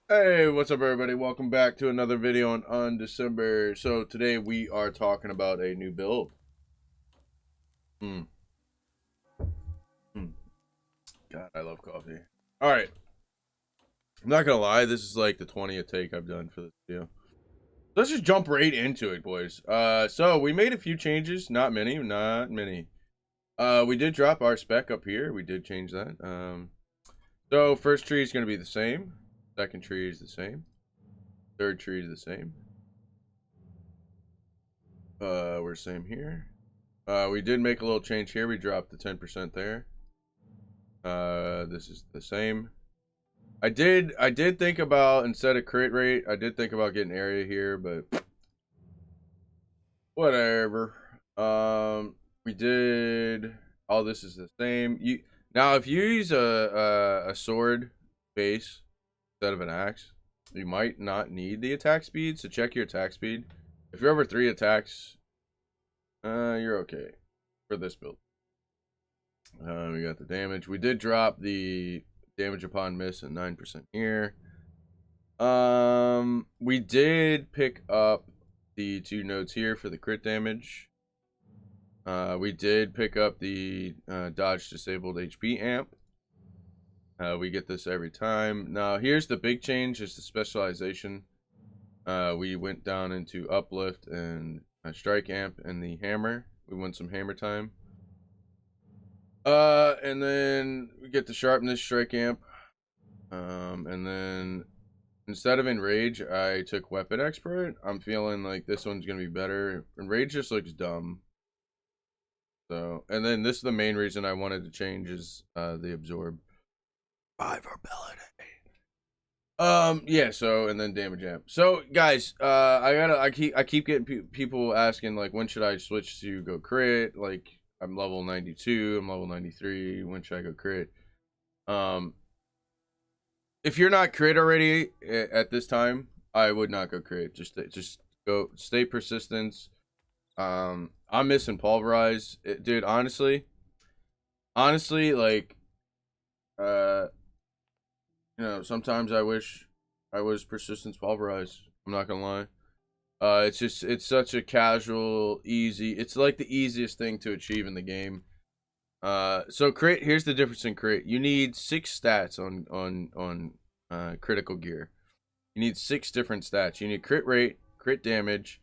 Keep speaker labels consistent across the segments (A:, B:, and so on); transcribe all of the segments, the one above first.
A: Hey, what's up, everybody? Welcome back to another video on Undecember. So today we are talking about a new build. Hmm. Hmm. God, I love coffee. All right, I'm not gonna lie. This is like the 20th take I've done for this video. Let's just jump right into it, boys. So we made a few changes. Not many. Not many. We did drop our spec up here. We did change that. So first tree is gonna be the same. Second tree is the same. Third tree is the same. We're same here. We did make a little change here. We dropped the 10% there. This is the same. I did think about, instead of crit rate, I did think about getting area here, but whatever. We did. All this is the same. You now, if you use a sword base instead of an axe, you might not need the attack speed. So check your attack speed. If you're over 3 attacks, you're okay for this build. We got the damage. We did drop the damage upon miss at 9% here. We did pick up the 2 nodes here for the crit damage. We did pick up the dodge disabled HP amp. We get this every time. Now here's the big change, is the specialization. We went down into uplift and strike amp and the hammer. We went some hammer time. And then we get the sharpness strike amp. And then instead of enrage, I took weapon expert. I'm feeling like this one's gonna be better. Enrage just looks dumb. So, and then this is the main reason I wanted to change, is the absorb. Survivability. Yeah, so, and then damage amp. So guys, I keep getting people asking, like, when should I switch to go crit? Like, I'm level 92, I'm level 93, when should I go crit? If you're not crit already at this time, I would not go crit. Just go stay persistence. I'm missing pulverize, dude. Honestly, like, uh, sometimes I wish I was persistence pulverize. I'm not gonna lie. It's such a casual, easy. It's like the easiest thing to achieve in the game. So crit. Here's the difference in crit. You need 6 stats on critical gear. You need 6 different stats. You need crit rate, crit damage,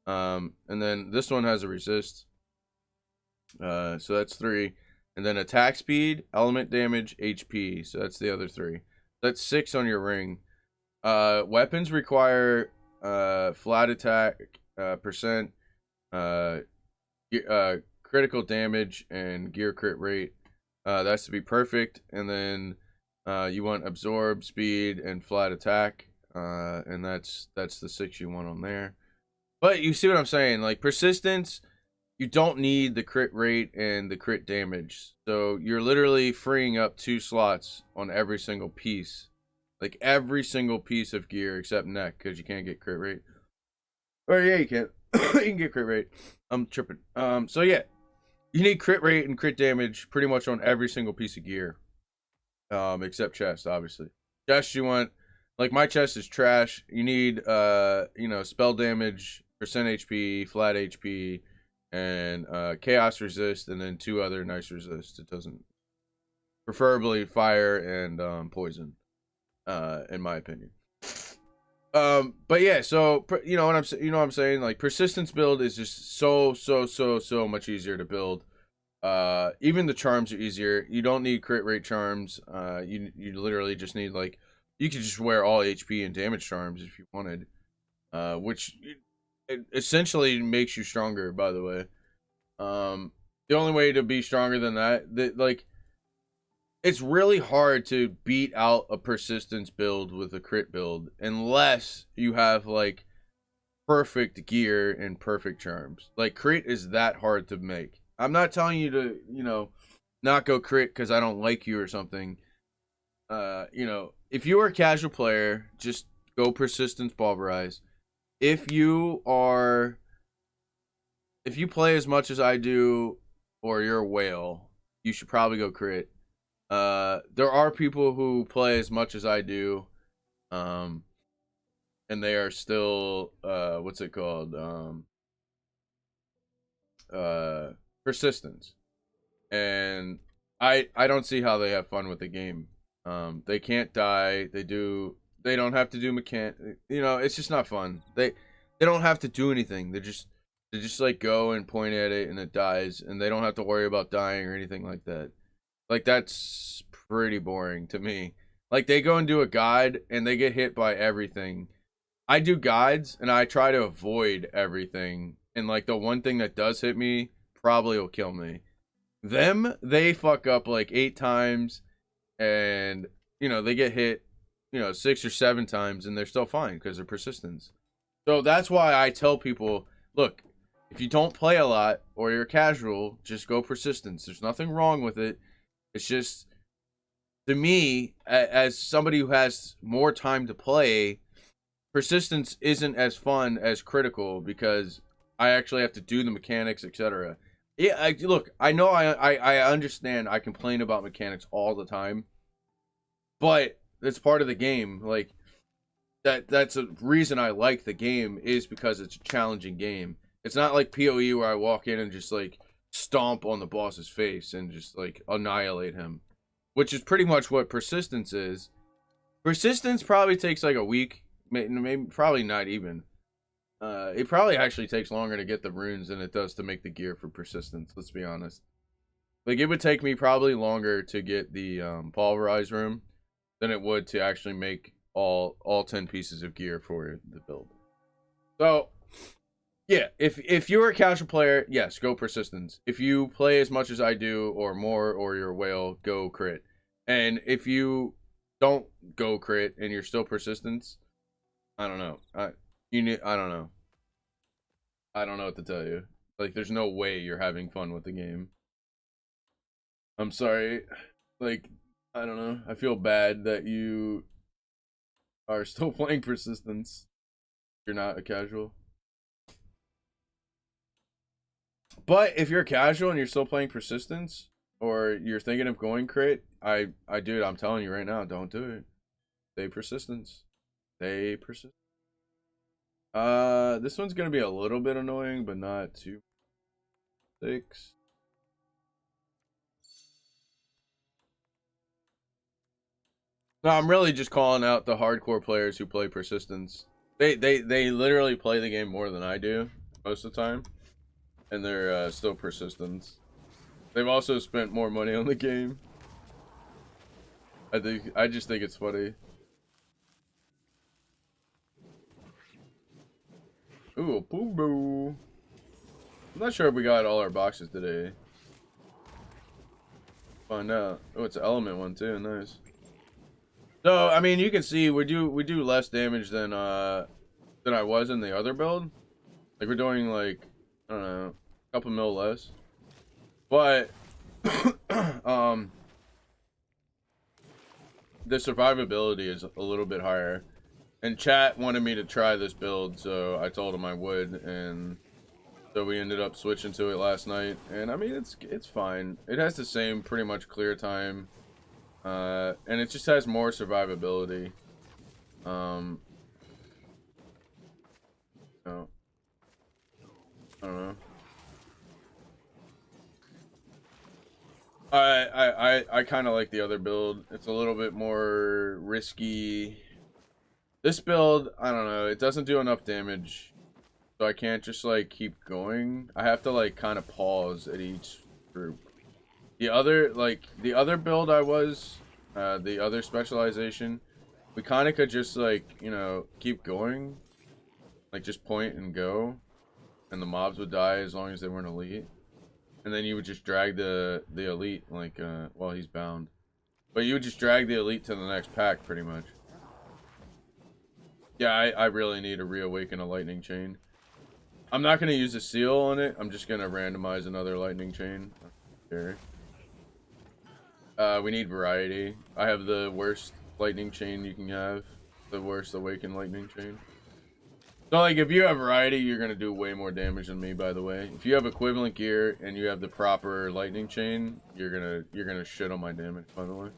A: and then this one has a resist. So that's 3, and then attack speed, element damage, HP. So that's the other 3. That's 6 on your ring. Weapons require flat attack, percent, critical damage, and gear crit rate. That's to be perfect. And then you want absorb, speed, and flat attack. And that's the 6 you want on there. But you see what I'm saying? Like, persistence, you don't need the crit rate and the crit damage. So you're literally freeing up 2 slots on every single piece. Like, every single piece of gear except neck, because you can't get crit rate. Or yeah, you can. You can get crit rate. I'm tripping. So yeah, you need crit rate and crit damage pretty much on every single piece of gear. Except chest, obviously. Chest, you want, like, my chest is trash. You need spell damage, percent HP, flat HP, and chaos resist, and then 2 other nice resists. It doesn't, preferably fire and poison, in my opinion. But yeah, so you know what I'm saying, like, persistence build is just so much easier to build. Even the charms are easier. You don't need crit rate charms. You literally just need, like, you could just wear all HP and damage charms if you wanted, which it essentially makes you stronger, by the way. The only way to be stronger than that, like, it's really hard to beat out a persistence build with a crit build unless you have, like, perfect gear and perfect charms. Like, crit is that hard to make. I'm not telling you to, not go crit because I don't like you or something. If you are a casual player, just go persistence pulverize. If you play as much as I do, or you're a whale, you should probably go crit. There are people who play as much as I do, Um, and they are still what's it called? Persistence. And I don't see how they have fun with the game. They can't die. They don't have to do it's just not fun. They don't have to do anything. They just like go and point at it and it dies, and they don't have to worry about dying or anything like that. Like that's pretty boring to me. Like they go and do a guide and they get hit by everything. I do guides and I try to avoid everything. And like the one thing that does hit me probably will kill me. They fuck up like 8 times, and they get hit 6 or 7 times and they're still fine because they're persistence. So that's why I tell people, look, if you don't play a lot or you're casual, just go persistence. There's nothing wrong with it. It's just, to me, as somebody who has more time to play, persistence isn't as fun as critical because I actually have to do the mechanics, etc. Yeah, look, I know I understand I complain about mechanics all the time, but it's part of the game. Like, that's a reason I like the game, is because it's a challenging game. It's not like PoE where I walk in and just like stomp on the boss's face and just like annihilate him, which is pretty much what persistence is. Persistence probably takes like a week, maybe probably not even. It probably actually takes longer to get the runes than it does to make the gear for persistence. Let's be honest. Like, it would take me probably longer to get the pulverized room than it would to actually make all 10 pieces of gear for the build. So, yeah, if you're a casual player, yes, go persistence. If you play as much as I do or more, or you're a whale, go crit. And if you don't go crit and you're still persistence, I don't know. I don't know. I don't know what to tell you. Like, there's no way you're having fun with the game. I'm sorry. Like, I don't know. I feel bad that you are still playing persistence. You're not a casual. But if you're casual and you're still playing persistence, or you're thinking of going crit, dude, I'm telling you right now, don't do it. Stay persistence. Stay persistent. This one's gonna be a little bit annoying, but not too. 6. No, I'm really just calling out the hardcore players who play persistence. They literally play the game more than I do most of the time, and they're still persistence. They've also spent more money on the game. I just think it's funny. Ooh, boo boo. I'm not sure if we got all our boxes today. Find out. Oh, it's an element one too. Nice. So I mean, you can see we do less damage than I was in the other build. Like, we're doing like, I don't know, a couple mil less. But the survivability is a little bit higher. And chat wanted me to try this build, so I told him I would, and so we ended up switching to it last night. And I mean, it's fine. It has the same pretty much clear time, and it just has more survivability. No, I don't know. I kind of like the other build. It's a little bit more risky. This build, I don't know, it doesn't do enough damage, so I can't just like keep going. I have to like kind of pause at each group. The other build the other specialization, we kind of could just like, keep going, like just point and go, and the mobs would die as long as they weren't elite. And then you would just drag the elite, like, while he's bound. But you would just drag the elite to the next pack, pretty much. Yeah, I really need to reawaken a lightning chain. I'm not going to use a seal on it. I'm just going to randomize another lightning chain. Here. We need variety. I have the worst lightning chain you can have. The worst awakened lightning chain. So, like, if you have variety, you're going to do way more damage than me, by the way. If you have equivalent gear and you have the proper lightning chain, you're gonna shit on my damage, by the way.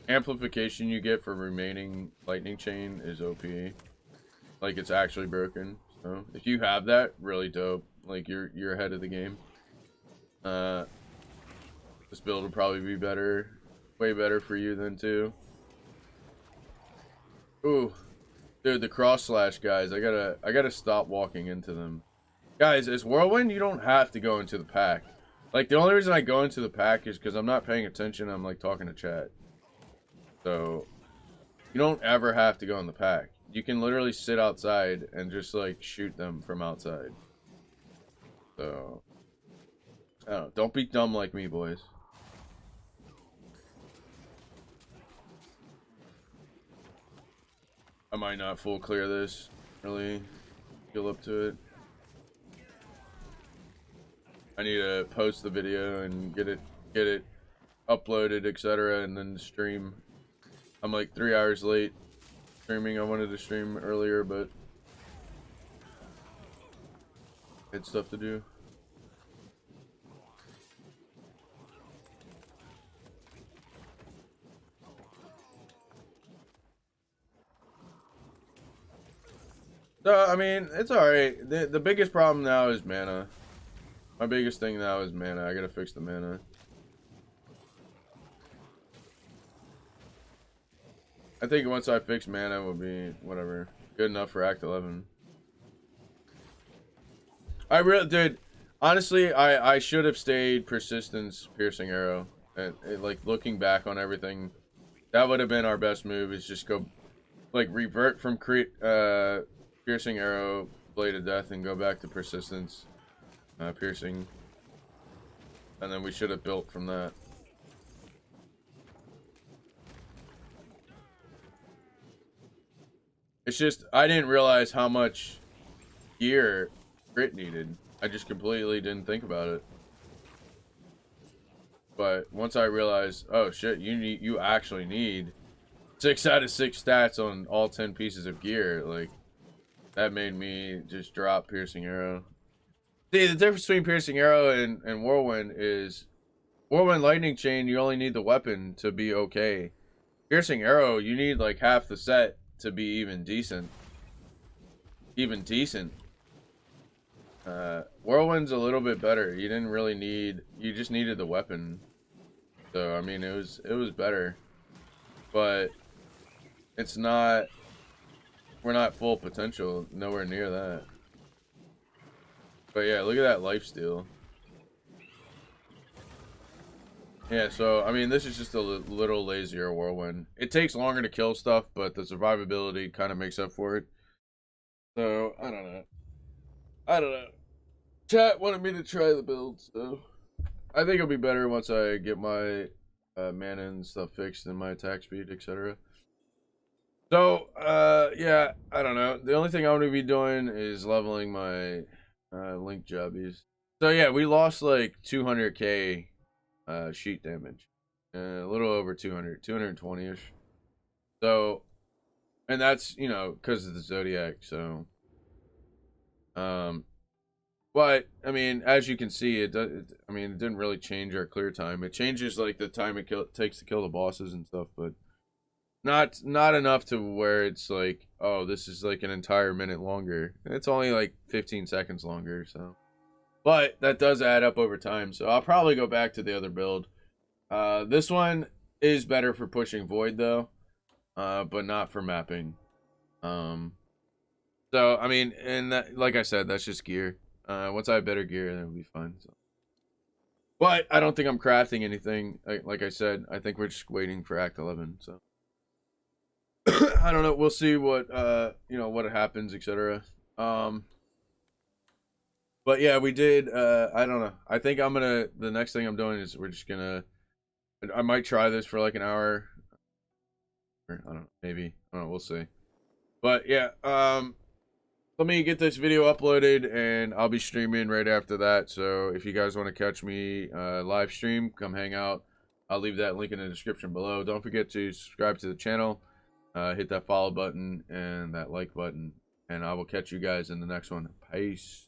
A: amplification you get for remaining lightning chain is OP. Like, it's actually broken. So if you have that, really dope. Like, you're ahead of the game. This build will probably be better, way better for you then too. Ooh, dude, the cross slash guys. I gotta stop walking into them. Guys, as Whirlwind, you don't have to go into the pack. Like, the only reason I go into the pack is because I'm not paying attention. I'm, like, talking to chat. So, you don't ever have to go in the pack. You can literally sit outside and just, like, shoot them from outside. So, I don't know. Don't be dumb like me, boys. I might not full clear this. Really feel up to it. I need to post the video and get it uploaded, etc., and then stream. I'm like 3 hours late streaming. I wanted to stream earlier, but had stuff to do. So, I mean, it's alright. The biggest problem now is mana. My biggest thing now is mana. I gotta fix the mana. I think once I fix mana, will be whatever. Good enough for Act 11. I really did. Honestly, I should have stayed Persistence Piercing Arrow. And like, looking back on everything, that would have been our best move, is just go, like, revert from Piercing Arrow, Blade of Death, and go back to Persistence Piercing. And then we should have built from that. It's just, I didn't realize how much gear Crit needed. I just completely didn't think about it. But once I realized, oh shit, you actually need 6 out of 6 stats on all 10 pieces of gear, like, that made me just drop Piercing Arrow. See, the difference between Piercing Arrow and Whirlwind is, Whirlwind Lightning Chain, you only need the weapon to be okay. Piercing Arrow, you need like half the set to be even decent. Whirlwind's a little bit better. You didn't really need, you just needed the weapon. So I mean, it was better, but it's not, we're not full potential, nowhere near that. But yeah, look at that lifesteal. Yeah, so I mean, this is just a little lazier Whirlwind. It takes longer to kill stuff, but the survivability kind of makes up for it. So I don't know. Chat wanted me to try the build, so I think it'll be better once I get my mana and stuff fixed and my attack speed, etc. So yeah, I don't know. The only thing I'm gonna be doing is leveling my link jobbies. So yeah, we lost like 200k sheet damage, a little over 220ish. So, and that's, you know, because of the Zodiac. So but I mean, as you can see, it didn't really change our clear time. It changes like the time it takes to kill the bosses and stuff, but not enough to where it's like, oh, this is like an entire minute longer. It's only like 15 seconds longer. So, but that does add up over time. So I'll probably go back to the other build. This one is better for pushing Void though, but not for mapping. So I mean, and that, like I said, that's just gear. Once I have better gear, then it'll be fine. So. But I don't think I'm crafting anything. Like I said, I think we're just waiting for Act 11. So I don't know. We'll see what you know, what happens, etc. But yeah, we did. I don't know. I think the next thing I'm doing is we're just gonna. I might try this for like an hour. Or, I don't know. Maybe. I don't know. We'll see. But yeah. Let me get this video uploaded and I'll be streaming right after that. So if you guys want to catch me live stream, come hang out. I'll leave that link in the description below. Don't forget to subscribe to the channel, hit that follow button and that like button, and I will catch you guys in the next one. Peace.